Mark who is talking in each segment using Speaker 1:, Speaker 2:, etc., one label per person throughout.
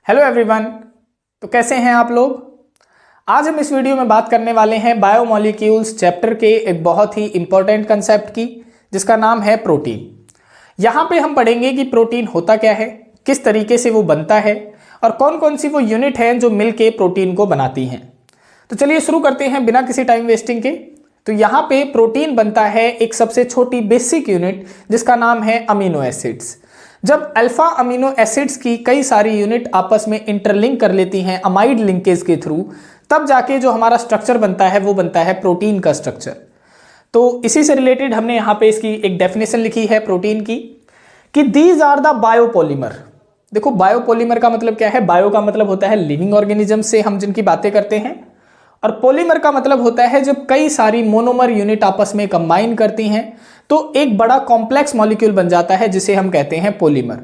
Speaker 1: Hello everyone. तो कैसे हैं आप लोग। आज हम इस वीडियो में बात करने वाले हैं बायोमॉलिक्यूल्स चैप्टर के एक बहुत ही इंपॉर्टेंट कंसेप्ट की, जिसका नाम है प्रोटीन। यहाँ पे हम पढ़ेंगे कि प्रोटीन होता क्या है, किस तरीके से वो बनता है और कौन कौन सी वो यूनिट हैं जो मिलके प्रोटीन को बनाती हैं। तो चलिए शुरू करते हैं बिना किसी टाइम वेस्टिंग के। तो यहाँ पे प्रोटीन बनता है एक सबसे छोटी बेसिक यूनिट जिसका नाम है अमीनो एसिड्स। जब अल्फा अमीनो एसिड्स की कई सारी यूनिट आपस में इंटरलिंक कर लेती हैं अमाइड लिंकेज के थ्रू, तब जाके जो हमारा स्ट्रक्चर बनता है वो बनता है प्रोटीन का स्ट्रक्चर। तो इसी से रिलेटेड हमने यहाँ पे इसकी एक डेफिनेशन लिखी है प्रोटीन की कि दीज आर द बायोपॉलीमर। देखो बायोपॉलीमर का मतलब क्या है। बायो का मतलब होता है लिविंग ऑर्गेनिज्म से हम जिनकी बातें करते हैं, और पॉलीमर का मतलब होता है जब कई सारी मोनोमर यूनिट आपस में कंबाइन करती हैं तो एक बड़ा कॉम्प्लेक्स मॉलिक्यूल बन जाता है जिसे हम कहते हैं पॉलीमर।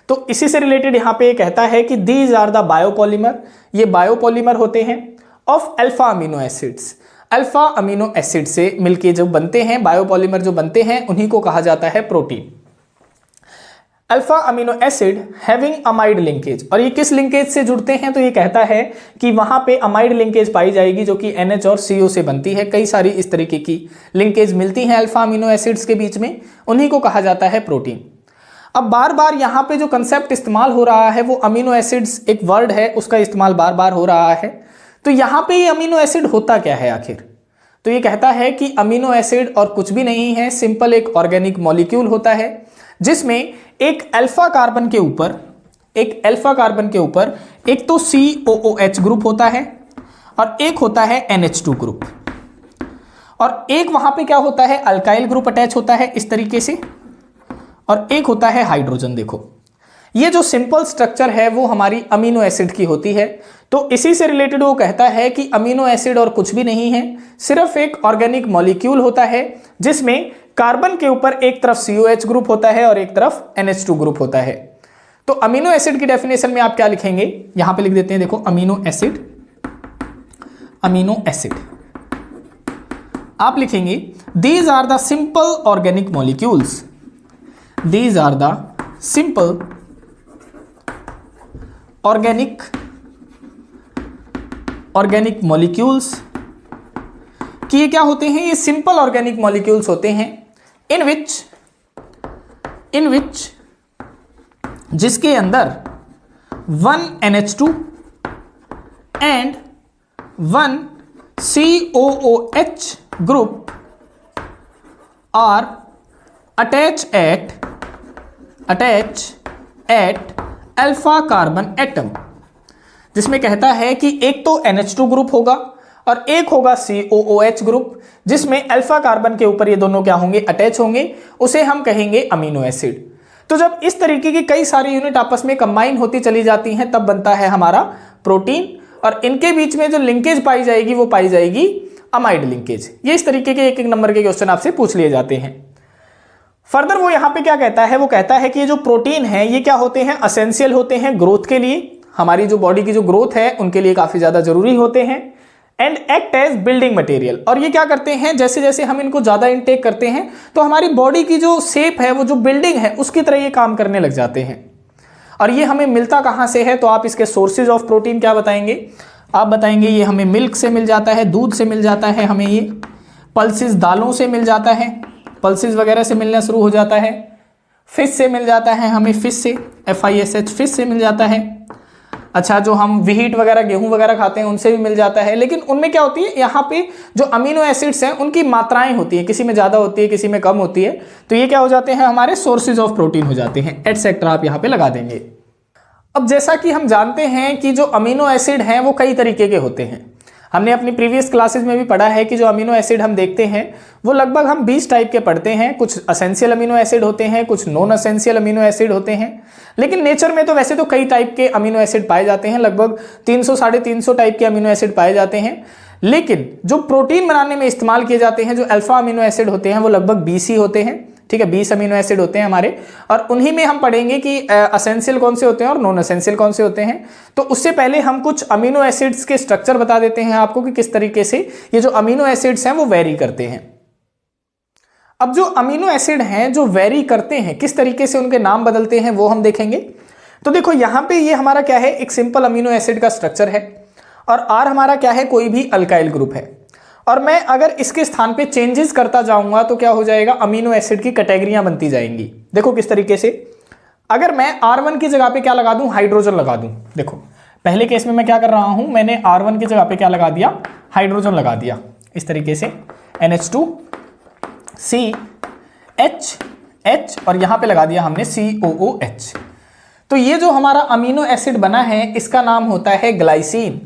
Speaker 1: तो इसी से रिलेटेड यहाँ पे कहता है कि दीज आर द बायोपॉलीमर। ये बायोपॉलीमर होते हैं of alpha amino acids. Alpha amino acid से मिलके जो बनते हैं बायोपॉलीमर, जो बनते हैं उन्हीं को कहा जाता है protein. Alpha amino acid having amide linkage. और ये किस लिंकेज से जुड़ते हैं, तो ये कहता है कि वहां पे अमाइड लिंकेज पाई जाएगी जो कि NH और CO से बनती है। कई सारी इस तरीके की लिंकेज मिलती हैं अल्फा अमीनो एसिड्स के बीच में, उन्हीं को कहा जाता है प्रोटीन। अब बार बार यहाँ पे जो कंसेप्ट इस्तेमाल हो रहा है वो अमीनो एसिड्स एक वर्ड है, उसका इस्तेमाल बार बार हो रहा है। तो यहाँ पे ये अमीनो एसिड होता क्या है आखिर। तो ये कहता है कि अमीनो एसिड और कुछ भी नहीं है, सिंपल एक ऑर्गेनिक मॉलिक्यूल होता है जिसमें एक अल्फा कार्बन के ऊपर एक तो COOH ग्रुप होता है और एक होता है NH2 ग्रुप, और एक वहां पे क्या होता है अल्काइल ग्रुप अटैच होता है इस तरीके से, और एक होता है हाइड्रोजन। देखो ये जो सिंपल स्ट्रक्चर है वो हमारी अमीनो एसिड की होती है। तो इसी से रिलेटेड वो कहता है कि अमीनो एसिड और कुछ भी नहीं है, सिर्फ एक ऑर्गेनिक मॉलिक्यूल होता है जिसमें कार्बन के ऊपर एक तरफ COH ग्रुप होता है और एक तरफ NH2 ग्रुप होता है। तो अमीनो एसिड की डेफिनेशन में आप क्या लिखेंगे, यहां पे लिख देते हैं। देखो अमीनो एसिड आप लिखेंगे these are the simple organic molecules. These are the simple organic molecules. कि ये क्या होते हैं, ये सिंपल ऑर्गेनिक मॉलिक्यूल्स होते हैं इन विच जिसके अंदर 1 NH2 and 1 COOH group are attach at alpha carbon atom. जिसमें कहता है कि एक तो NH2 ग्रुप होगा और एक होगा COOH ग्रुप, जिसमें अल्फा कार्बन के ऊपर ये दोनों क्या होंगे, अटैच होंगे। उसे हम कहेंगे अमीनो एसिड। तो जब इस तरीके की कई सारी यूनिट आपस में कंबाइन होती चली जाती हैं तब बनता है हमारा प्रोटीन, और इनके बीच में जो लिंकेज पाई जाएगी वो पाई जाएगी अमाइड लिंकेज। ये इस तरीके के एक एक नंबर के क्वेश्चन आपसे पूछ लिए जाते हैं। फर्दर वो यहाँ पे क्या कहता है, वो कहता है कि ये जो प्रोटीन है ये क्या होते हैं, असेंशियल होते हैं ग्रोथ के लिए। हमारी जो बॉडी की जो ग्रोथ है उनके लिए काफी ज्यादा जरूरी होते हैं। And act as building material. और ये क्या करते हैं, जैसे जैसे हम इनको ज्यादा इनटेक करते हैं तो हमारी बॉडी की जो शेप है, वो जो बिल्डिंग है, उसकी तरह ये काम करने लग जाते हैं। और ये हमें मिलता कहां से है, तो आप इसके सोर्सेज ऑफ प्रोटीन क्या बताएंगे, आप बताएंगे ये हमें मिल्क से मिल जाता है, दूध से मिल जाता है, हमें ये पल्सेस दालों से मिल जाता है, पल्सेस वगैरह से मिलना शुरू हो जाता है, फिश से मिल जाता है, हमें फिश से FISH फिश से मिल जाता है। अच्छा, जो हम व्हीट वगैरह गेहूं वगैरह खाते हैं उनसे भी मिल जाता है। लेकिन उनमें क्या होती है, यहाँ पे जो अमीनो एसिड्स हैं उनकी मात्राएं होती हैं, किसी में ज़्यादा होती है, किसी में कम होती है। तो ये क्या हो जाते हैं, हमारे सोर्सेज ऑफ प्रोटीन हो जाते हैं, एटसेट्रा आप यहाँ पे लगा देंगे। अब जैसा कि हम जानते हैं कि जो अमीनो एसिड हैं वो कई तरीके के होते हैं। हमने अपनी प्रीवियस क्लासेस में भी पढ़ा है कि जो अमीनो एसिड हम देखते हैं वो लगभग हम 20 टाइप के पढ़ते हैं। कुछ असेंशियल अमीनो एसिड होते हैं, कुछ नॉन असेंशियल अमीनो एसिड होते हैं। लेकिन नेचर में तो वैसे तो कई टाइप के अमीनो एसिड पाए जाते हैं, लगभग 300 साढ़े 300 टाइप के अमीनो एसिड पाए जाते हैं। लेकिन जो प्रोटीन बनाने में इस्तेमाल किए जाते हैं, जो अल्फा अमीनो एसिड होते हैं, वो लगभग 20 ही होते हैं। ठीक है, 20 अमीनो एसिड होते हैं हमारे, और उन्हीं में हम पढ़ेंगे कि असेंशियल कौन से होते हैं और नॉन असेंशियल कौन से होते हैं। तो उससे पहले हम कुछ अमीनो एसिड्स के स्ट्रक्चर बता देते हैं आपको कि किस तरीके से ये जो अमीनो एसिड्स हैं वो वेरी करते हैं। अब जो अमीनो एसिड हैं जो वेरी करते हैं, किस तरीके से उनके नाम बदलते हैं वो हम देखेंगे। तो देखो यहां पे ये हमारा क्या है, एक सिंपल अमीनो एसिड का स्ट्रक्चर है और R हमारा क्या है, कोई भी अल्काइल ग्रुप है। और मैं अगर इसके स्थान पे चेंजेस करता जाऊंगा तो क्या हो जाएगा, अमीनो एसिड की कैटेगरियां बनती जाएंगी। देखो किस तरीके से, अगर मैं R1 की जगह पे क्या लगा दूं, हाइड्रोजन लगा दूं। देखो पहले केस में मैं क्या कर रहा हूं, मैंने R1 की जगह पे क्या लगा दिया, हाइड्रोजन लगा दिया इस तरीके से NH2 CH और यहां पे लगा दिया हमने COOH। तो ये जो हमारा अमीनो एसिड बना है इसका नाम होता है ग्लाइसिन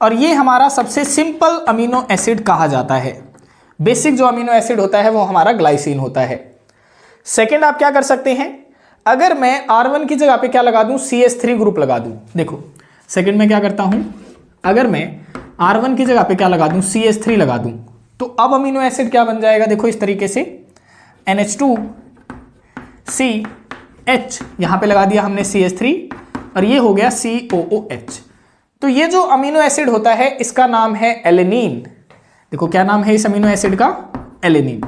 Speaker 1: और ये हमारा सबसे सिंपल अमीनो एसिड कहा जाता है। बेसिक जो अमीनो एसिड होता है वो हमारा ग्लाइसिन होता है। सेकंड आप क्या कर सकते हैं, अगर मैं R1 की जगह पे क्या लगा दूं, CH3 ग्रुप लगा दूं। देखो सेकंड में क्या करता हूं, अगर मैं R1 की जगह पे क्या लगा दूं, CH3 लगा दूं, तो अब अमीनो एसिड क्या बन जाएगा, देखो इस तरीके से NH2 CH, यहां पे लगा दिया हमने CH3 और ये हो गया COOH। तो ये जो अमीनो एसिड होता है इसका नाम है एलेनिन। देखो क्या नाम है इस अमीनो एसिड का, एलेनिन।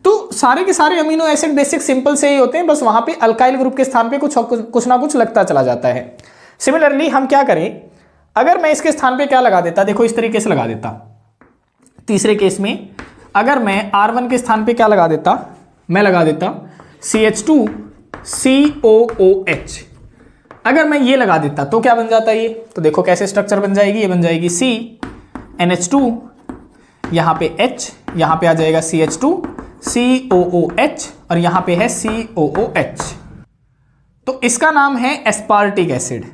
Speaker 1: तो सारे के सारे अमीनो एसिड बेसिक सिंपल से ही होते हैं, बस वहां पे अल्काइल ग्रुप के स्थान पे कुछ ना कुछ लगता चला जाता है। सिमिलरली हम क्या करें, अगर मैं इसके स्थान पे क्या लगा देता, देखो इस तरीके से लगा देता। तीसरे केस में अगर मैं R1 के स्थान पे क्या लगा देता, मैं लगा देता CH2 COOH। अगर मैं ये लगा देता तो क्या बन जाता ये, तो देखो कैसे स्ट्रक्चर बन जाएगी, ये बन जाएगी C NH2, यहां पे H, यहां पे आ जाएगा CH2 COOH और यहां पे है COOH। तो इसका नाम है एस्पार्टिक एसिड,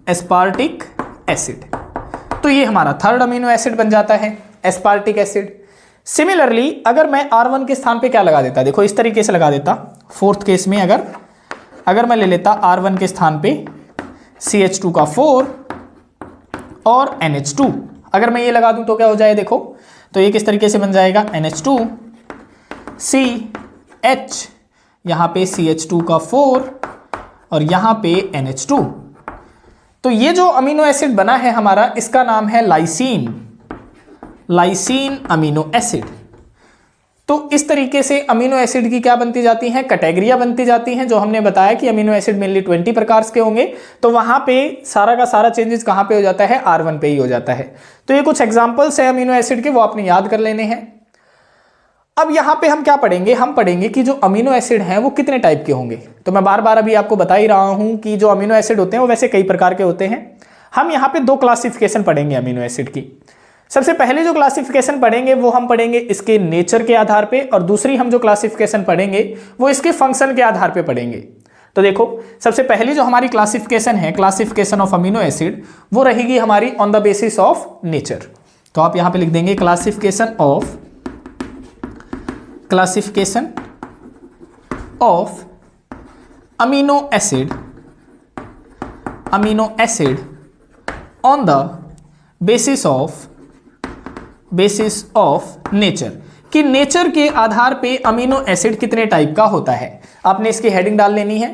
Speaker 1: एस्पार्टिक एसिड। तो ये हमारा थर्ड अमीनो एसिड बन जाता है, एस्पार्टिक एसिड। सिमिलरली अगर मैं R1 के स्थान पे क्या लगा देता, देखो इस तरीके से लगा देता। फोर्थ केस में अगर मैं ले लेता R1 के स्थान पे CH2 का 4 और NH2, अगर मैं ये लगा दूं तो क्या हो जाए, देखो तो ये किस तरीके से बन जाएगा, NH2 CH, यहां पे CH2 का 4 और यहां पे NH2। तो ये जो अमीनो एसिड बना है हमारा इसका नाम है लाइसीन, लाइसीन अमीनो एसिड। तो इस तरीके से अमीनो एसिड की क्या बनती जाती हैं, कैटेगरियां बनती जाती हैं। जो हमने बताया कि अमीनो एसिड मेनली 20 प्रकार के होंगे, तो वहां पे सारा का सारा चेंजेस कहां पे हो जाता है, R1 पे ही हो जाता है। तो ये कुछ एग्जांपल्स है अमीनो एसिड के, वो आपने याद कर लेने हैं। अब यहां पे हम क्या पढ़ेंगे, हम पढ़ेंगे कि जो अमीनो एसिड हैं वो कितने टाइप के होंगे। तो मैं बार बार अभी आपको बता ही रहा हूं कि जो अमीनो एसिड होते हैं वो वैसे कई प्रकार के होते हैं। हम यहाँ पे दो क्लासिफिकेशन पढ़ेंगे अमीनो एसिड की। सबसे पहले जो क्लासिफिकेशन पढ़ेंगे वो हम पढ़ेंगे इसके नेचर के आधार पे, और दूसरी हम जो क्लासिफिकेशन पढ़ेंगे वो इसके फंक्शन के आधार पे पढ़ेंगे। तो देखो सबसे पहली जो हमारी क्लासिफिकेशन है, क्लासिफिकेशन ऑफ अमीनो एसिड, वो रहेगी हमारी on the basis of nature. तो आप यहां पे लिख देंगे classification of amino acid on the basis of nature, कि नेचर के आधार पे अमीनो एसिड कितने टाइप का होता है। आपने इसकी हेडिंग डाल लेनी है।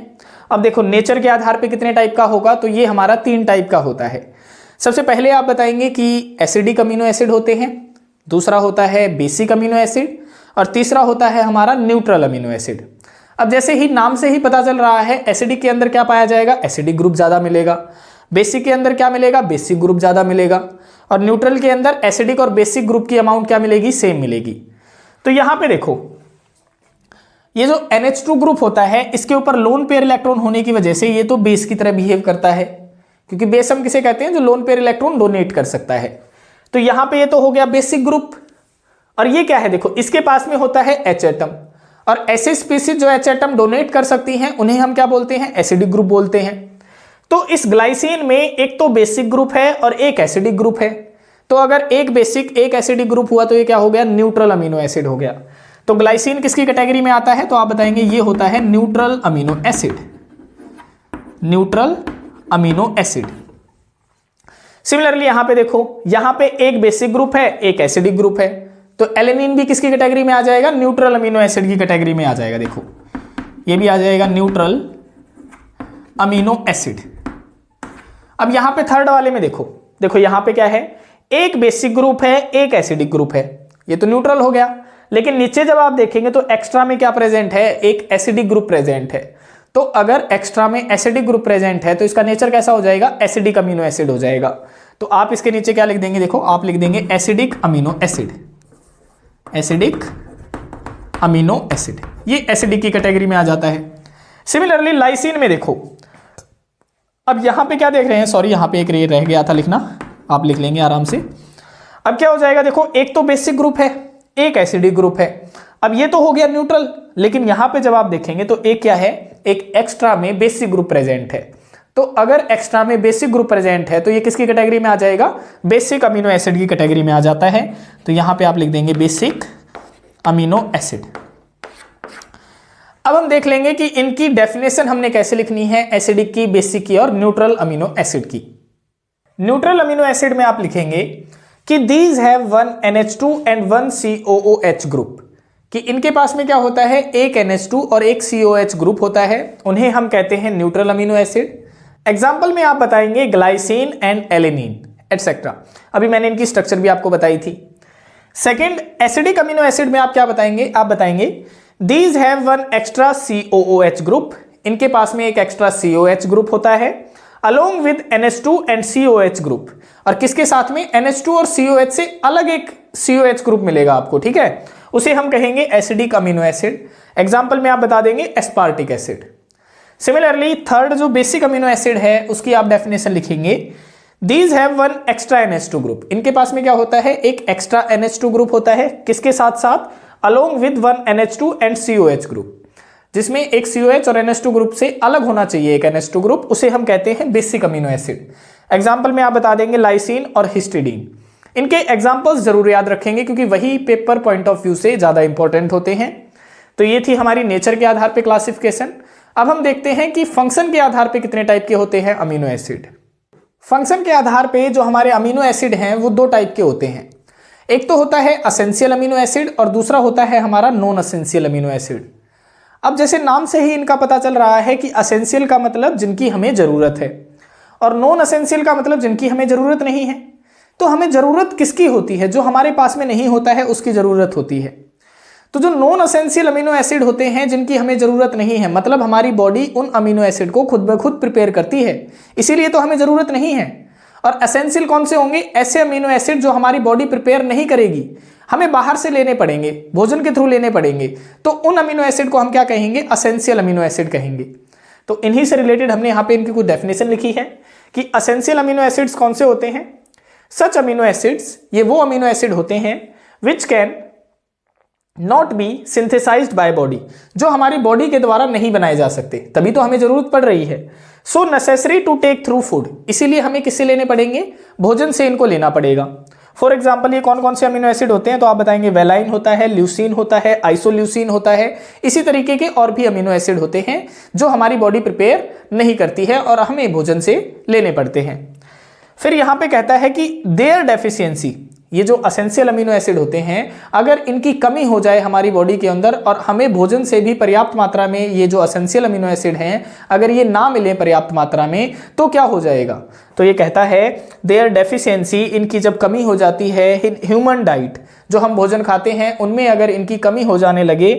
Speaker 1: अब देखो नेचर के आधार पे कितने टाइप का होगा, तो ये हमारा 3 टाइप का होता है। सबसे पहले आप बताएंगे कि एसिडिक अमीनो एसिड होते हैं, दूसरा होता है बेसिक अमीनो एसिड, और तीसरा होता है हमारा न्यूट्रल अमीनो एसिड। अब जैसे ही नाम से ही पता चल रहा है, एसिडिक के अंदर क्या पाया जाएगा, एसिडिक ग्रुप ज्यादा मिलेगा। बेसिक के अंदर क्या मिलेगा, बेसिक ग्रुप ज्यादा मिलेगा। और न्यूट्रल के अंदर एसिडिक और बेसिक ग्रुप की अमाउंट क्या मिलेगी, सेम मिलेगी। तो यहां पे देखो ये जो NH2 ग्रुप होता है इसके ऊपर लोन पेयर इलेक्ट्रॉन होने की वजह से ये तो बेस की तरह बिहेव करता है, क्योंकि बेस हम किसे कहते हैं, जो लोन पेयर इलेक्ट्रॉन डोनेट कर सकता है। तो यहां पे ये तो हो गया बेसिक ग्रुप। और ये क्या है, देखो इसके पास में होता है H एटम, और ऐसे स्पीसीज जो H एटम डोनेट कर सकती हैं उन्हें हम क्या बोलते हैं, एसिडिक ग्रुप बोलते हैं। तो इस ग्लाइसिन में एक तो बेसिक ग्रुप है और एक एसिडिक ग्रुप है। तो अगर एक बेसिक एक एसिडिक ग्रुप हुआ तो ये क्या हो गया, न्यूट्रल अमीनो एसिड हो गया। तो ग्लाइसिन किसकी कैटेगरी में आता है, तो आप बताएंगे ये होता है neutral amino acid, neutral amino acid. Similarly यहां पे देखो, यहां पे एक बेसिक ग्रुप है, एक एसिडिक ग्रुप है, तो एलेनिन भी किसकी कैटेगरी में आ जाएगा, न्यूट्रल अमीनो एसिड की कैटेगरी में आ जाएगा। देखो ये भी आ जाएगा न्यूट्रल अमीनो एसिड। अब यहां पे थर्ड वाले में देखो यहां पे क्या है, एक बेसिक ग्रुप है, एक एसिडिक ग्रुप है, ये तो न्यूट्रल हो गया। लेकिन नीचे जब आप देखेंगे तो एक्स्ट्रा में क्या प्रेजेंट है, एक एसिडिक ग्रुप प्रेजेंट है। तो अगर एक्स्ट्रा में एसिडिक ग्रुप प्रेजेंट है तो इसका नेचर कैसा हो जाएगा, एसिडिक अमीनो एसिड हो जाएगा। तो आप इसके नीचे क्या लिख देंगे, देखो आप लिख देंगे acidic amino acid, acidic amino acid, ये एसिडिक की कैटेगरी में आ जाता है। सिमिलरली लाइसिन में देखो, अब यहां पे क्या देख रहे हैं, सॉरी यहां पे एक रह गया था लिखना, आप लिख लेंगे आराम से। अब क्या हो जाएगा, देखो एक तो बेसिक ग्रुप है, एक एसिडिक ग्रुप है। अब ये तो हो गया न्यूट्रल, लेकिन यहां पे जब आप देखेंगे तो एक क्या है, एक एक्स्ट्रा में बेसिक ग्रुप प्रेजेंट है। तो अगर एक्स्ट्रा में बेसिक ग्रुप प्रेजेंट है तो ये किसकी कैटेगरी में आ जाएगा, बेसिक अमीनो एसिड की कैटेगरी में आ जाता है। तो यहां पे आप लिख देंगे बेसिक अमीनो एसिड। अब हम देख लेंगे कि इनकी डेफिनेशन हमने कैसे लिखनी है, एसिडिक की, बेसिक की और न्यूट्रल अमीनो एसिड की। न्यूट्रल अमीनो एसिड में आप लिखेंगे कि these have one NH2 and one COOH group, कि इनके पास में क्या होता है, एक NH2 और एक COH ग्रुप होता है, उन्हें हम कहते हैं न्यूट्रल अमीनो एसिड। एग्जाम्पल में आप बताएंगे ग्लाइसिन एंड एलिनिन एटसेट्रा, अभी मैंने इनकी स्ट्रक्चर भी आपको बताई थी। सेकेंड, एसिडिक अमीनो एसिड में आप क्या बताएंगे, आप बताएंगे these have one extra COOH group, इनके पास में एक एक्स्ट्रा COH ग्रुप होता है, along with NH2 and COH group, और किसके साथ में, NH2 और COH से अलग एक COH ग्रुप मिलेगा आपको, ठीक है, उसे हम कहेंगे एसिडिक अमीनो एसिड। एग्जाम्पल में आप बता देंगे एस्पार्टिक एसिड। सिमिलरली थर्ड जो बेसिक अमीनो एसिड है उसकी आप डेफिनेशन लिखेंगे, these have one extra NH2 group, इनके पास में क्या होता है, एक एक्स्ट्रा NH2 ग्रुप होता है, किसके साथ साथ, along with one NH2 and COH group, जिसमें एक COH और NH2 ग्रुप से अलग होना चाहिए एक NH2 ग्रुप, उसे हम कहते हैं बेसिक अमीनो एसिड। एग्जाम्पल में आप बता देंगे लाइसिन और हिस्टिडीन। इनके एग्जाम्पल्स जरूर याद रखेंगे क्योंकि वही पेपर पॉइंट ऑफ व्यू से ज्यादा इंपॉर्टेंट होते हैं। तो ये थी हमारी नेचर के आधार पे क्लासिफिकेशन। अब हम देखते हैं कि फंक्शन के आधार पे कितने टाइप के होते हैं अमीनो एसिड। फंक्शन के आधार पे जो हमारे अमीनो एसिड हैं वो दो टाइप के होते हैं, एक तो होता है असेंशियल अमीनो एसिड और दूसरा होता है हमारा नॉन असेंशियल अमीनो एसिड। अब जैसे नाम से ही इनका पता चल रहा है कि असेंशियल का मतलब जिनकी हमें जरूरत है और नॉन असेंशियल का मतलब जिनकी हमें जरूरत नहीं है। तो हमें जरूरत किसकी होती है, जो हमारे पास में नहीं होता है उसकी जरूरत होती है। तो जो नॉन असेंशियल अमीनो एसिड होते हैं जिनकी हमें जरूरत नहीं है, मतलब हमारी बॉडी उन अमीनो एसिड को खुद ब खुद प्रिपेयर करती है, इसीलिए तो हमें जरूरत नहीं है। और एसेंशियल कौन से होंगे, ऐसे अमीनो एसिड जो हमारी बॉडी प्रिपेयर नहीं करेगी, हमें बाहर से लेने पड़ेंगे, भोजन के थ्रू लेने पड़ेंगे, तो उन अमीनो एसिड को हम क्या कहेंगे, असेंशियल अमीनो एसिड कहेंगे। तो इन्हीं से रिलेटेड हमने यहाँ पे इनकी कुछ डेफिनेशन लिखी है कि असेंशियल अमीनो एसिड्स कौन से होते हैं। सच अमीनो एसिड्स, ये वो अमीनो एसिड होते हैं which can not be synthesized by body, जो हमारी बॉडी के द्वारा नहीं बनाए जा सकते, तभी तो हमें जरूरत पड़ रही है। So necessary to take through food, इसीलिए हमें किससे लेने पड़ेंगे, भोजन से इनको लेना पड़ेगा। फॉर एग्जाम्पल ये कौन कौन से अमीनो एसिड होते हैं, तो आप बताएंगे वेलाइन होता है, ल्यूसीन होता है, आइसोल्यूसीन होता है, इसी तरीके के और भी अमीनो एसिड होते हैं जो हमारी बॉडी प्रिपेयर नहीं करती है और हमें भोजन से लेने पड़ते हैं। फिर यहां पे कहता है कि देयर डेफिशिएंसी, ये जो असेंशियल अमीनो एसिड होते हैं अगर इनकी कमी हो जाए हमारी बॉडी के अंदर और हमें भोजन से भी पर्याप्त मात्रा में ये जो असेंशियल अमीनो एसिड हैं अगर ये ना मिले पर्याप्त मात्रा में तो क्या हो जाएगा। तो ये कहता है देयर डेफिशिएंसी, इनकी जब कमी हो जाती है ह्यूमन डाइट, जो हम भोजन खाते हैं उनमें अगर इनकी कमी हो जाने लगे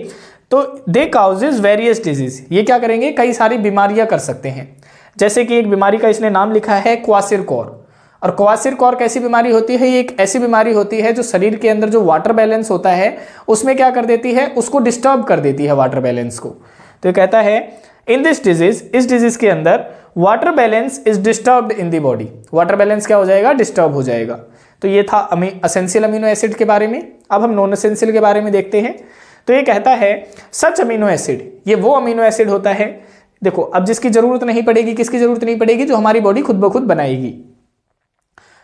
Speaker 1: तो दे काउजेज वेरियस डिजीज, ये क्या करेंगे, कई सारी बीमारियां कर सकते हैं। जैसे कि एक बीमारी का इसने नाम लिखा है क्वासिरकोर, और क्वासिरकोर कैसी बीमारी होती है, ये एक ऐसी बीमारी होती है जो शरीर के अंदर जो वाटर बैलेंस होता है उसमें क्या कर देती है, उसको डिस्टर्ब कर देती है वाटर बैलेंस को। तो ये कहता है इन दिस डिजीज, इस डिजीज के अंदर water balance is disturbed in the body, water balance क्या हो जाएगा, डिस्टर्ब हो जाएगा। तो ये था असेंशियल अमीनो एसिड के बारे में। अब हम नॉन असेंशियल के बारे में देखते हैं। तो ये कहता है सच अमीनो एसिड, ये वो अमीनो एसिड होता है, देखो अब जिसकी जरूरत नहीं पड़ेगी, किसकी जरूरत नहीं पड़ेगी, जो हमारी बॉडी खुद ब खुद बनाएगी।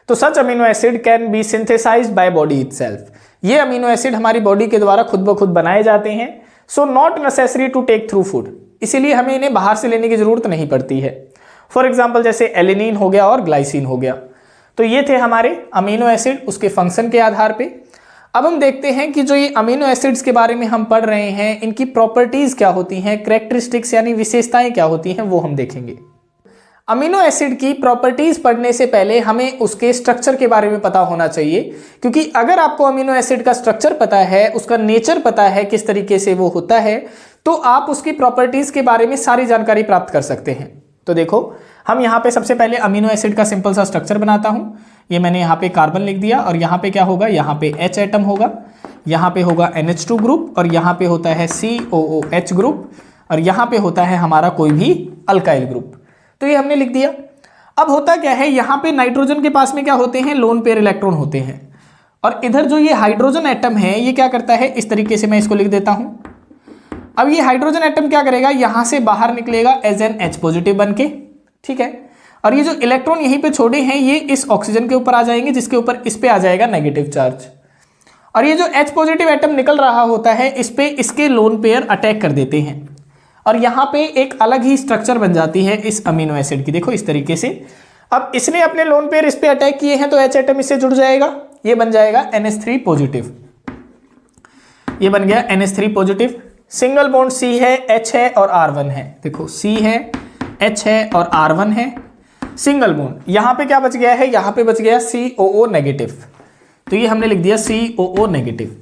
Speaker 1: तो such amino acid can be synthesized by body itself, ये अमीनो एसिड हमारी बॉडी के द्वारा खुद ब खुद बनाए जाते हैं। So not necessary to take through food, इसीलिए हमें इन्हें बाहर से लेने की जरूरत नहीं पड़ती है। फॉर एग्जाम्पल जैसे एलिनिन हो गया और ग्लाइसिन हो गया। तो ये थे हमारे अमीनो एसिड उसके फंक्शन के आधार पे। अब हम देखते हैं कि जो ये अमीनो एसिड्स के बारे में हम पढ़ रहे हैं इनकी प्रॉपर्टीज क्या होती हैं, कैरेक्टरिस्टिक्स यानी विशेषताएं क्या होती हैं, वो हम देखेंगे। अमीनो एसिड की प्रॉपर्टीज पढ़ने से पहले हमें उसके स्ट्रक्चर के बारे में पता होना चाहिए, क्योंकि अगर आपको अमीनो एसिड का स्ट्रक्चर पता है, उसका नेचर पता है किस तरीके से वो होता है, तो आप उसकी प्रॉपर्टीज के बारे में सारी जानकारी प्राप्त कर सकते हैं। तो देखो, हम यहाँ पे सबसे पहले अमीनो एसिड का सिंपल सा स्ट्रक्चर बनाता हूँ। ये मैंने यहाँ पे कार्बन लिख दिया और यहाँ पे क्या होगा, यहाँ पे H एटम होगा, यहाँ पे होगा NH2 ग्रुप और यहाँ पे होता है COOH ग्रुप और यहाँ पे होता है हमारा कोई भी अल्काइल ग्रुप। तो ये हमने लिख दिया। अब होता क्या है, यहाँ पे नाइट्रोजन के पास में क्या होते हैं, लोन पेयर इलेक्ट्रॉन होते हैं और इधर जो ये हाइड्रोजन एटम है ये क्या करता है, इस तरीके से मैं इसको लिख देता हूँ। अब ये हाइड्रोजन एटम क्या करेगा, यहाँ से बाहर निकलेगा एज एन H पॉजिटिव बन के, ठीक है। और ये जो इलेक्ट्रॉन यहीं पे छोड़े हैं ये इस ऑक्सीजन के ऊपर आ जाएंगे, जिसके ऊपर इस पे आ जाएगा नेगेटिव चार्ज। और ये जो H पॉजिटिव एटम निकल रहा होता है इस पे इसके लोन पेयर अटैक कर देते हैं और यहाँ पे एक अलग ही स्ट्रक्चर बन जाती है इस अमीनो एसिड की। देखो इस तरीके से, अब इसने अपने लोन पेयर इस पे अटैक किए हैं तो H एटम इससे जुड़ जाएगा, ये बन जाएगा NH3 पॉजिटिव। ये बन गया NH3 positive. Single bond C है, H है और R1 है। देखो C है, H है और R1 है, सिंगल बॉन्ड। यहाँ पे क्या बच गया है, यहाँ पे बच गया COO नेगेटिव। तो ये हमने लिख दिया COO नेगेटिव।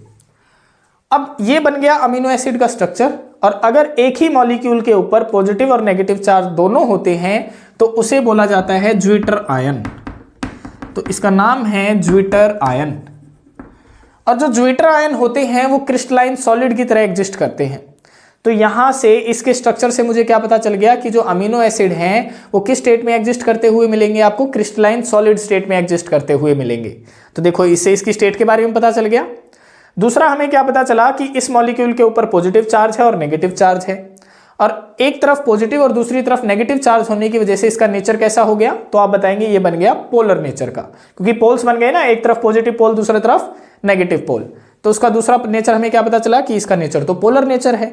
Speaker 1: अब ये बन गया अमीनो एसिड का स्ट्रक्चर। और अगर एक ही मॉलिक्यूल के ऊपर पॉजिटिव और नेगेटिव चार्ज दोनों होते हैं तो उसे बोला जाता है ज्विटर आयन। तो इसका नाम है ज्विटर आयन। और जो ज्विटर आयन होते हैं वो क्रिस्टलाइन सॉलिड की तरह एग्जिस्ट करते हैं। तो यहां से इसके स्ट्रक्चर से मुझे क्या पता चल गया कि जो अमीनो एसिड हैं वो किस स्टेट में एग्जिस्ट करते हुए मिलेंगे, आपको क्रिस्टलाइन सॉलिड स्टेट में एग्जिस्ट करते हुए मिलेंगे। तो देखो इससे इसकी स्टेट के बारे में पता चल गया। दूसरा हमें क्या पता चला कि इस मॉलिक्यूल के ऊपर पॉजिटिव चार्ज है और नेगेटिव चार्ज है और एक तरफ पॉजिटिव और दूसरी तरफ नेगेटिव चार्ज होने की वजह से इसका नेचर कैसा हो गया, तो आप बताएंगे ये बन गया पोलर नेचर का, क्योंकि पोल्स बन गए ना, एक तरफ पॉजिटिव पोल दूसरी तरफ नेगेटिव पोल। तो उसका दूसरा नेचर हमें क्या पता चला कि इसका नेचर तो पोलर नेचर है।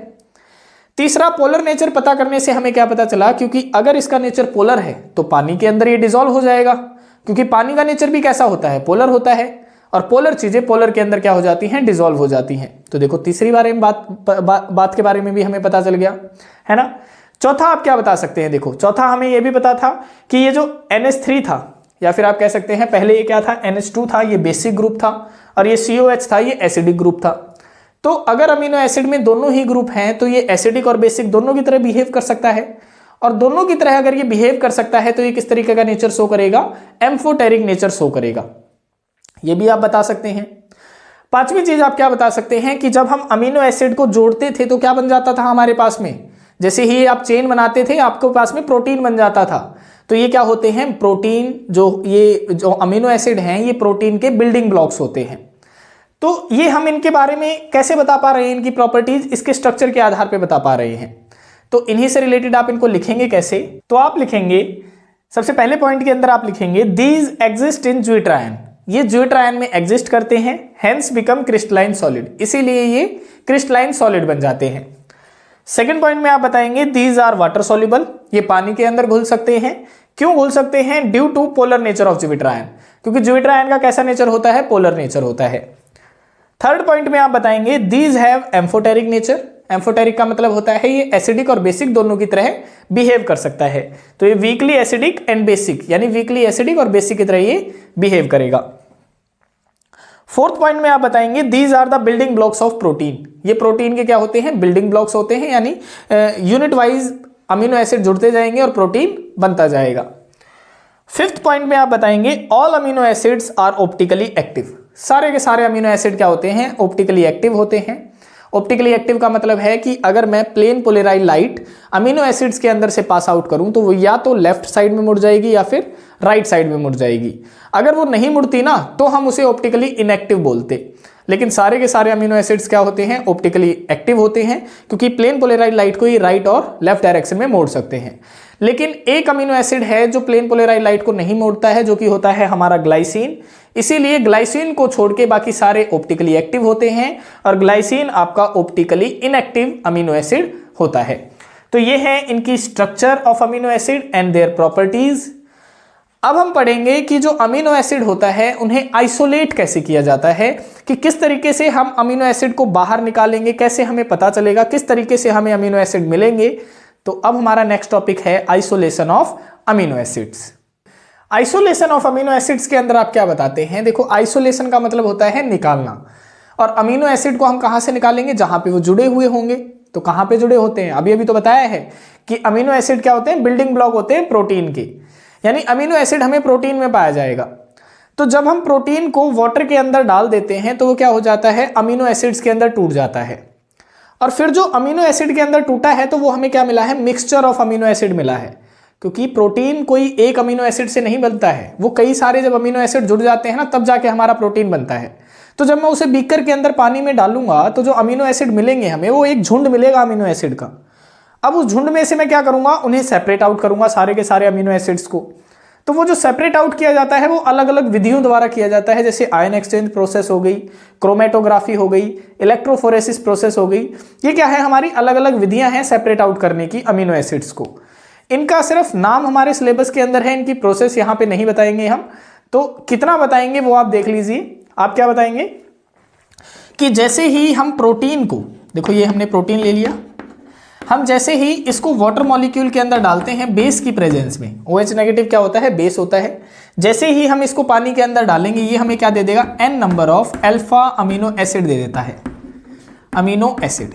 Speaker 1: तीसरा, पोलर नेचर पता करने से हमें क्या पता चला, क्योंकि अगर इसका नेचर पोलर है तो पानी के अंदर ये डिसॉल्व हो जाएगा, क्योंकि पानी का नेचर भी कैसा होता है, पोलर होता है। और पोलर चीजें पोलर के अंदर क्या हो जाती हैं, डिसॉल्व हो जाती हैं। तो देखो तीसरी बारे में बात के बारे में भी हमें पता चल गया, है ना। चौथा आप क्या बता सकते हैं, देखो चौथा हमें यह भी पता था कि ये जो NH3 था, या फिर आप कह सकते हैं पहले ये क्या था, NH2 था, ये बेसिक ग्रुप था और ये COH था, ये एसिडिक ग्रुप था। तो अगर अमीनो एसिड में दोनों ही ग्रुप हैं तो ये एसिडिक और बेसिक दोनों की तरह बिहेव कर सकता है। और दोनों की तरह अगर ये बिहेव कर सकता है तो ये किस तरीके का नेचर शो करेगा, एम्फोटेरिक नेचर शो करेगा। ये भी आप बता सकते हैं। पांचवी चीज आप क्या बता सकते हैं कि जब हम अमीनो एसिड को जोड़ते थे तो क्या बन जाता था हमारे पास में, जैसे ही आप चेन बनाते थे आपके पास में प्रोटीन बन जाता था। तो ये क्या होते हैं, प्रोटीन, जो अमीनो एसिड हैं ये प्रोटीन के बिल्डिंग ब्लॉक्स होते हैं। तो ये हम इनके बारे में कैसे बता पा रहे हैं, इनकी प्रॉपर्टीज इसके स्ट्रक्चर के आधार पर बता पा रहे हैं। तो इन्हीं से रिलेटेड आप इनको लिखेंगे कैसे, तो आप लिखेंगे सबसे पहले पॉइंट के अंदर आप लिखेंगे these exist in zwitter ion. ये ज्विटर आयन में एग्जिस्ट करते हैं, हेंस बिकम क्रिस्टलाइन सॉलिड, इसीलिए ये क्रिस्टलाइन सॉलिड बन जाते हैं। सेकंड पॉइंट में आप बताएंगे दीज आर वाटर सॉल्युबल, ये पानी के अंदर घुल सकते हैं। क्यों घुल सकते हैं, due to polar nature of zwitter ion, क्योंकि ज्विटर आयन का कैसा नेचर होता है, पोलर नेचर होता है। थर्ड पॉइंट में आप बताएंगे these have amphoteric nature. Amphoteric का मतलब होता है ये एसिडिक और बेसिक दोनों की तरह बिहेव कर सकता है। तो ये वीकली एसिडिक एंड बेसिक, यानी वीकली एसिडिक और बेसिक की तरह ये बिहेव करेगा। फोर्थ पॉइंट में आप बताएंगे these are the building blocks of protein. ये प्रोटीन के क्या होते हैं, बिल्डिंग ब्लॉक्स होते हैं, यानी यूनिट वाइज अमीनो एसिड जुड़ते जाएंगे और प्रोटीन बनता जाएगा। फिफ्थ पॉइंट में आप बताएंगे all amino acids are optically active. सारे के सारे अमीनो एसिड क्या होते हैं, ऑप्टिकली एक्टिव होते हैं। ऑप्टिकली एक्टिव का मतलब है कि अगर मैं plane polarise light amino acids के अंदर से पास आउट करूं तो वो या तो लेफ्ट साइड में मुड़ जाएगी या फिर राइट साइड में मुड़ जाएगी। अगर वो नहीं मुड़ती ना तो हम उसे ऑप्टिकली इनएक्टिव बोलते। लेकिन सारे के सारे अमीनो एसिड्स क्या होते हैं, ऑप्टिकली एक्टिव होते हैं, क्योंकि प्लेन पोलराइज लाइट को ही राइट और लेफ्ट डायरेक्शन में मोड़ सकते हैं। लेकिन एक अमीनो एसिड है जो प्लेन पोलराइज लाइट को नहीं मोड़ता है, जो कि होता है हमारा ग्लाइसिन। इसीलिए ग्लाइसिन को छोड़ के बाकी सारे ऑप्टिकली एक्टिव होते हैं और ग्लाइसिन आपका ऑप्टिकली इनएक्टिव अमीनो एसिड होता है। तो ये है इनकी structure of amino acid and their properties. अब हम पढ़ेंगे कि जो अमीनो एसिड होता है उन्हें आइसोलेट कैसे किया जाता है, कि किस तरीके से हम अमीनो एसिड को बाहर निकालेंगे, कैसे हमें पता चलेगा किस तरीके से हमें अमीनो एसिड मिलेंगे। तो अब हमारा नेक्स्ट टॉपिक है isolation of amino acids. Isolation of amino acids के अंदर आप क्या बताते हैं, देखो आइसोलेशन का मतलब होता है निकालना। और अमीनो एसिड को हम कहां से निकालेंगे, जहां पे वो जुड़े हुए होंगे। तो कहाँ पे जुड़े होते हैं? अभी अभी तो बताया है कि अमीनो एसिड क्या होते हैं? बिल्डिंग ब्लॉक होते हैं प्रोटीन के, यानी अमीनो एसिड हमें प्रोटीन में पाया जाएगा। तो जब हम प्रोटीन को वाटर के अंदर डाल देते हैं तो वो क्या हो जाता है? अमीनो एसिड्स के अंदर टूट जाता है। और फिर जो अमीनो एसिड के अंदर टूटा है तो वो हमें क्या मिला है? मिक्सचर ऑफ अमीनो एसिड मिला है, क्योंकि प्रोटीन कोई एक अमीनो एसिड से नहीं बनता है, वो कई सारे जब अमीनो एसिड जुड़ जाते हैं ना तब जाके हमारा प्रोटीन बनता है। तो जब मैं उसे बीकर के अंदर पानी में डालूंगा तो जो अमीनो एसिड मिलेंगे हमें, वो एक झुंड मिलेगा अमीनो एसिड का। अब उस झुंड में से मैं क्या करूंगा? उन्हें सेपरेट आउट करूंगा, सारे के सारे अमीनो एसिड्स को। तो वो जो सेपरेट आउट किया जाता है वो अलग अलग विधियों द्वारा किया जाता है, जैसे आयन एक्सचेंज प्रोसेस हो गई, क्रोमेटोग्राफी हो गई, इलेक्ट्रोफोरेसिस प्रोसेस हो गई। ये क्या है? हमारी अलग अलग विधियां हैं सेपरेट आउट करने की अमीनो एसिड्स को। इनका सिर्फ नाम हमारे सिलेबस के अंदर है, इनकी प्रोसेस यहाँ पे नहीं बताएंगे हम। तो कितना बताएंगे वो आप देख लीजिए। आप क्या बताएंगे कि जैसे ही हम प्रोटीन को, देखो ये हमने प्रोटीन ले लिया, हम जैसे ही इसको वाटर मॉलिक्यूल के अंदर डालते हैं बेस की प्रेजेंस में, OH नेगेटिव क्या होता है? बेस होता है। जैसे ही हम इसको पानी के अंदर डालेंगे ये हमें क्या दे देगा? n number of alpha amino acid दे देता है, अमीनो एसिड।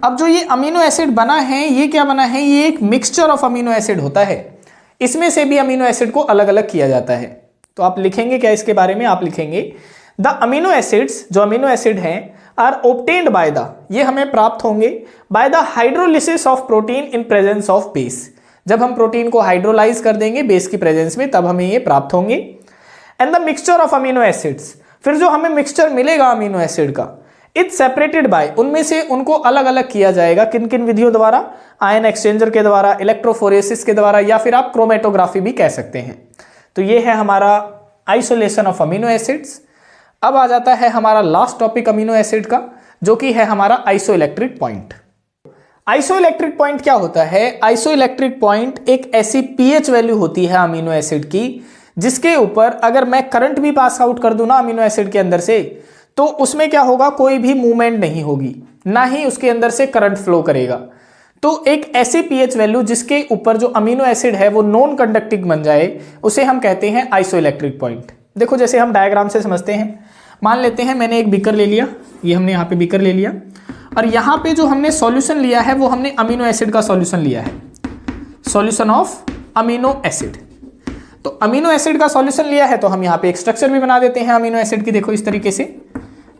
Speaker 1: अब जो ये अमीनो एसिड बना है ये क्या बना है? ये एक मिक्सचर ऑफ अमीनो एसिड होता है। इसमें से भी अमीनो एसिड को अलग अलग किया जाता है। तो आप लिखेंगे क्या इसके बारे में? आप लिखेंगे द अमीनो एसिड्स, जो अमीनो एसिड हैं, आर ऑब्टेन्ड बाय द, ये हमें प्राप्त होंगे by the hydrolysis of protein in presence of base. जब हम प्रोटीन को हाइड्रोलाइज कर देंगे बेस की प्रेजेंस में तब हमें ये प्राप्त होंगे। And the mixture of amino acids, फिर जो हमें मिक्सचर मिलेगा अमीनो एसिड का, इट्स सेपरेटेड बाय, उनमें से उनको अलग अलग किया जाएगा। किन किन विधियों द्वारा? आयन एक्सचेंजर के द्वारा, इलेक्ट्रोफोरेसिस के द्वारा, या फिर आप क्रोमेटोग्राफी भी कह सकते हैं। तो ये है हमारा आइसोलेशन ऑफ अमीनो एसिड्स। अब आ जाता है हमारा लास्ट टॉपिक अमीनो एसिड का, जो कि है हमारा आइसोइलेक्ट्रिक पॉइंट। आइसोइलेक्ट्रिक पॉइंट क्या होता है? आइसोइलेक्ट्रिक पॉइंट एक ऐसी pH वैल्यू होती है अमीनो एसिड की, जिसके ऊपर अगर मैं करंट भी पास आउट कर दूं ना अमीनो एसिड के अंदर से, तो उसमें क्या होगा? कोई भी मूवमेंट नहीं होगी, ना ही उसके अंदर से करंट फ्लो करेगा। तो एक ऐसी pH वैल्यू जिसके ऊपर जो अमीनो एसिड है वो नॉन कंडक्टिंग बन जाए, उसे हम कहते हैं आइसोइलेक्ट्रिक पॉइंट। देखो जैसे हम डायग्राम से समझते हैं, मान लेते हैं मैंने एक बीकर ले लिया, ये हमने यहाँ पे बीकर ले लिया, और यहाँ पे जो हमने सॉल्यूशन लिया है वो हमने अमीनो एसिड का सॉल्यूशन लिया है, सॉल्यूशन ऑफ अमीनो एसिड। तो अमीनो एसिड का सॉल्यूशन लिया है तो हम यहाँ पे एक स्ट्रक्चर भी बना देते हैं अमीनो एसिड की। देखो इस तरीके से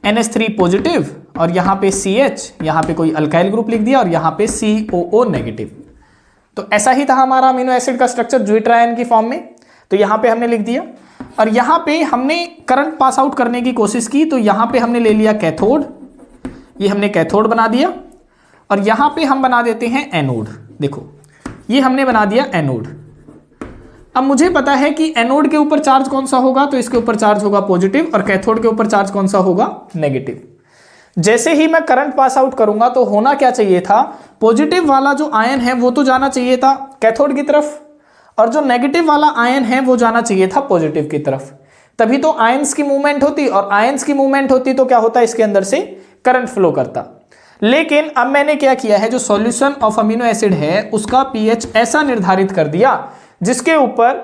Speaker 1: NH3 पॉजिटिव और यहाँ पे CH, यहाँ पे कोई अल्काइल ग्रुप लिख दिया और यहाँ पे COO नेगेटिव। तो ऐसा ही था हमारा अमीनो एसिड का स्ट्रक्चर ज्विट्रायन की फॉर्म में। तो यहाँ पे हमने लिख दिया और यहाँ पे हमने करंट पास आउट करने की कोशिश की, तो यहाँ पे हमने ले लिया कैथोड, ये हमने कैथोड बना दिया, और यहाँ पे हम बना देते हैं एनोड। देखो ये हमने बना दिया एनोड। अब मुझे पता है कि एनोड के ऊपर चार्ज कौन सा होगा, तो इसके ऊपर चार्ज होगा पॉजिटिव, और कैथोड के ऊपर चार्ज कौन सा होगा? नेगेटिव। जैसे ही मैं करंट पास आउट करूंगा तो होना क्या चाहिए था? पॉजिटिव वाला जो आयन है वो तो जाना चाहिए था कैथोड की तरफ, और जो नेगेटिव वाला आयन है वो जाना चाहिए था पॉजिटिव की तरफ। तभी तो आयंस की मूवमेंट होती, और आयंस की मूवमेंट होती तो क्या होता? इसके अंदर से करंट फ्लो करता। लेकिन अब मैंने क्या किया है, जो सॉल्यूशन ऑफ अमीनो एसिड है उसका पीएच ऐसा निर्धारित कर दिया जिसके ऊपर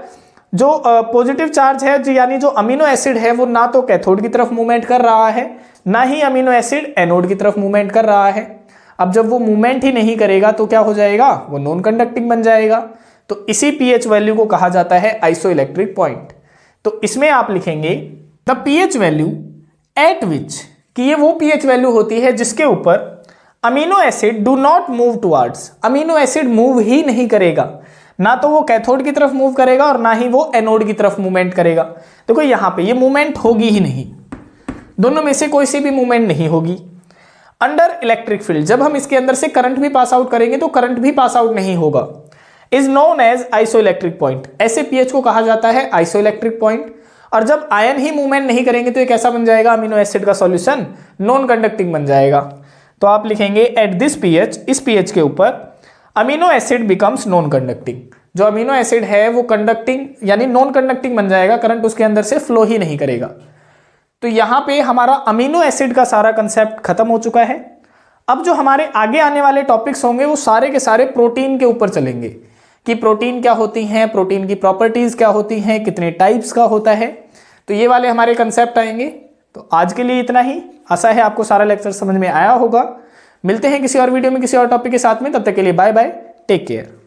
Speaker 1: जो पॉजिटिव चार्ज है, यानी जो अमीनो एसिड है वो ना तो कैथोड की तरफ मूवमेंट कर रहा है, ना ही अमीनो एसिड एनोड की तरफ मूवमेंट कर रहा है। अब जब वो मूवमेंट ही नहीं करेगा तो क्या हो जाएगा? वो नॉन कंडक्टिंग बन जाएगा। तो इसी पीएच वैल्यू को कहा जाता है आइसोइलेक्ट्रिक पॉइंट। तो इसमें आप लिखेंगे the pH value at which, कि ये वो पीएच वैल्यू होती है जिसके ऊपर amino acid do not move towards, amino acid move ही नहीं करेगा, ना तो वो कैथोड की तरफ मूव करेगा और ना ही वो एनोड की तरफ मूवमेंट करेगा। देखो यहां पे ये मूवमेंट होगी ही नहीं, दोनों में से कोई सी भी मूवमेंट नहीं होगी। अंडर इलेक्ट्रिक फील्ड, जब हम इसके अंदर से करंट भी पास आउट करेंगे तो करंट भी पास आउट नहीं होगा। Is known as isoelectric point, ऐसे पीएच को कहा जाता है आइसोइलेक्ट्रिक पॉइंट। और जब आयन ही मूवमेंट नहीं करेंगे तो ये कैसा बन जाएगा? अमीनो एसिड का सॉल्यूशन नॉन कंडक्टिंग बन जाएगा। तो आप लिखेंगे एट दिस पीएच, इस पीएच के ऊपर amino acid becomes non conducting. जो अमीनो एसिड है वो कंडक्टिंग यानी नॉन कंडक्टिंग बन जाएगा, करंट उसके अंदर से फ्लो ही नहीं करेगा। तो यहां पे हमारा अमीनो एसिड का सारा कंसेप्ट खत्म हो चुका है। अब जो हमारे आगे आने वाले टॉपिक्स होंगे वो सारे के सारे प्रोटीन के ऊपर चलेंगे, कि प्रोटीन क्या होती हैं, प्रोटीन की प्रॉपर्टीज क्या होती हैं, कितने टाइप्स का होता है। तो ये वाले हमारे कंसेप्ट आएंगे। तो आज के लिए इतना ही। आशा है आपको सारा लेक्चर समझ में आया होगा। मिलते हैं किसी और वीडियो में किसी और टॉपिक के साथ में, तब तक के लिए बाय बाय, टेक केयर।